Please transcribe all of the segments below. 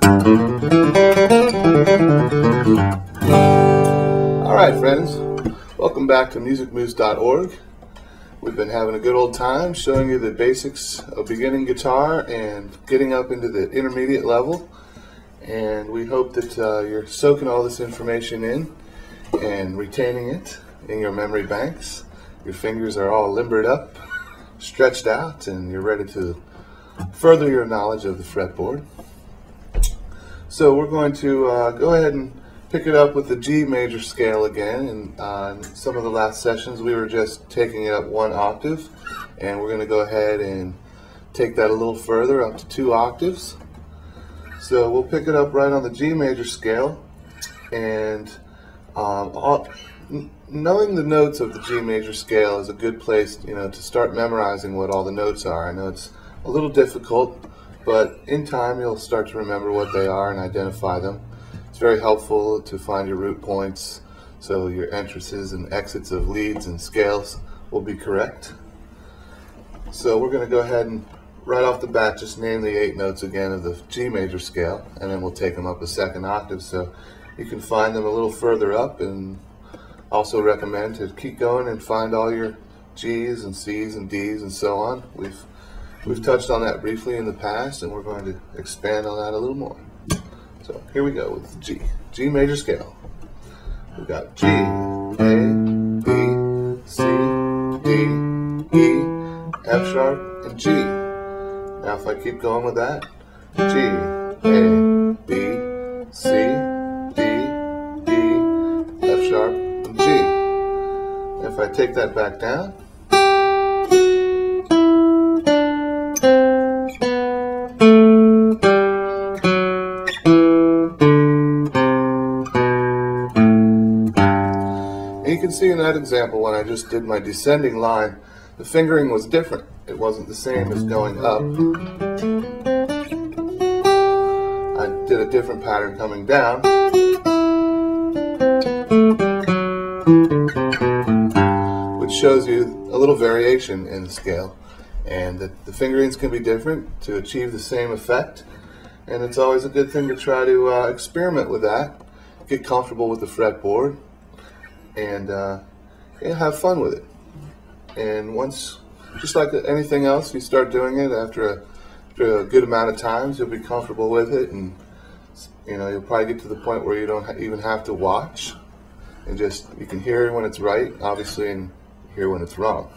Alright friends, welcome back to musicmoose.org. We've been having a good old time showing you the basics of beginning guitar and getting up into the intermediate level, and we hope that you're soaking all this information in and retaining it in your memory banks. Your fingers are all limbered up, stretched out, and you're ready to further your knowledge of the fretboard. So we're going to go ahead and pick it up with the G major scale again. And in some of the last sessions we were just taking it up 1 octave, and we're going to go ahead and take that a little further up to 2 octaves. So we'll pick it up right on the G major scale, and knowing the notes of the G major scale is a good place, to start memorizing what all the notes are. I know it's a little difficult, but in time you'll start to remember what they are and identify them. It's very helpful to find your root points, so your entrances and exits of leads and scales will be correct. So we're going to go ahead and right off the bat just name the 8 notes again of the G major scale, and then we'll take them up a 2nd octave so you can find them a little further up. And also recommend to keep going and find all your G's and C's and D's and so on. We've touched on that briefly in the past, and we're going to expand on that a little more. So here we go with the G major scale. We've got G, A, B, C, D, E, F sharp, and G. Now if I keep going with that, G, A, B, C, D, E, F sharp, and G. And if I take that back down, you can see in that example when I just did my descending line, the fingering was different. It wasn't the same as going up. I did a different pattern coming down, which shows you a little variation in the scale, and that the fingerings can be different to achieve the same effect. And it's always a good thing to try to experiment with that, get comfortable with the fretboard, and have fun with it. And once, just like anything else, you start doing it after a good amount of times, you'll be comfortable with it, and you'll probably get to the point where you don't even have to watch, and just you can hear when it's right, obviously, and hear when it's wrong.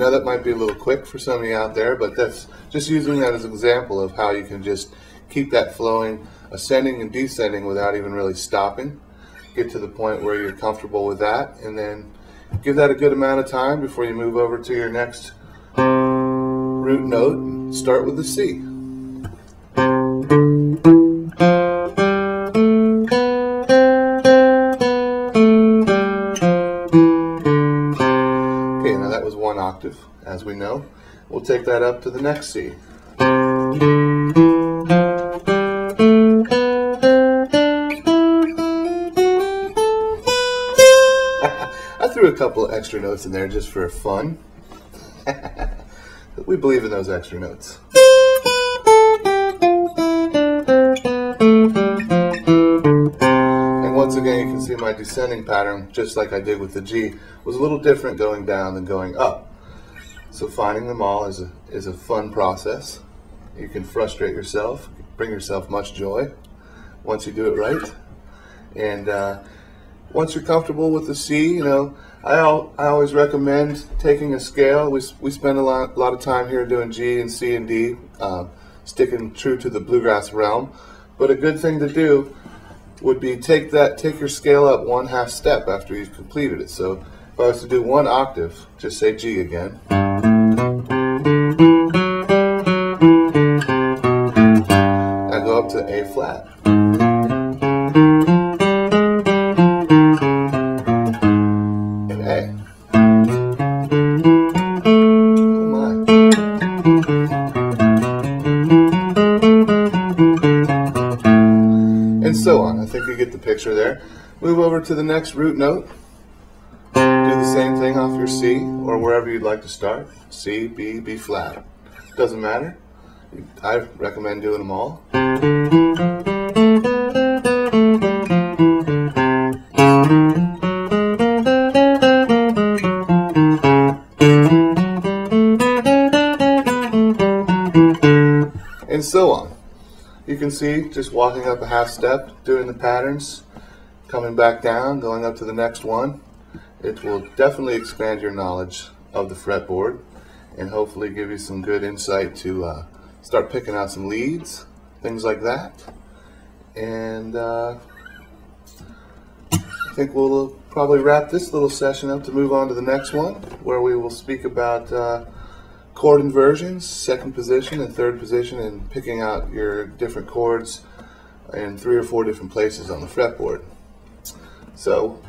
That might be a little quick for some of you out there, but that's just using that as an example of how you can just keep that flowing, ascending and descending without even really stopping. Get to the point where you're comfortable with that, and then give that a good amount of time before you move over to your next root note and start with the C. That was 1 octave, as we know. We'll take that up to the next C. I threw a couple of extra notes in there just for fun. We believe in those extra notes. Once again, you can see my descending pattern, just like I did with the G, was a little different going down than going up. So finding them all is a fun process. You can frustrate yourself, bring yourself much joy once you do it right. And once you're comfortable with the C, I always recommend taking a scale. We spend a lot of time here doing G and C and D, sticking true to the bluegrass realm. But a good thing to do would be take your scale up 1/2 step after you've completed it. So if I was to do 1 octave, just say G again. I go up to A flat. And A. Oh my. picture there. Move over to the next root note. Do the same thing off your C or wherever you'd like to start. C, B, B flat. Doesn't matter. I recommend doing them all. And so on. You can see just walking up a half step, doing the patterns, coming back down, going up to the next one. It will definitely expand your knowledge of the fretboard and hopefully give you some good insight to start picking out some leads, things like that. And I think we'll probably wrap this little session up to move on to the next one, where we will speak about chord inversions, second position and third position, and picking out your different chords in 3 or 4 different places on the fretboard. So,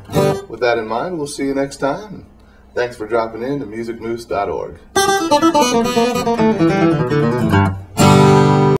with that in mind, we'll see you next time. Thanks for dropping in to musicmoose.org.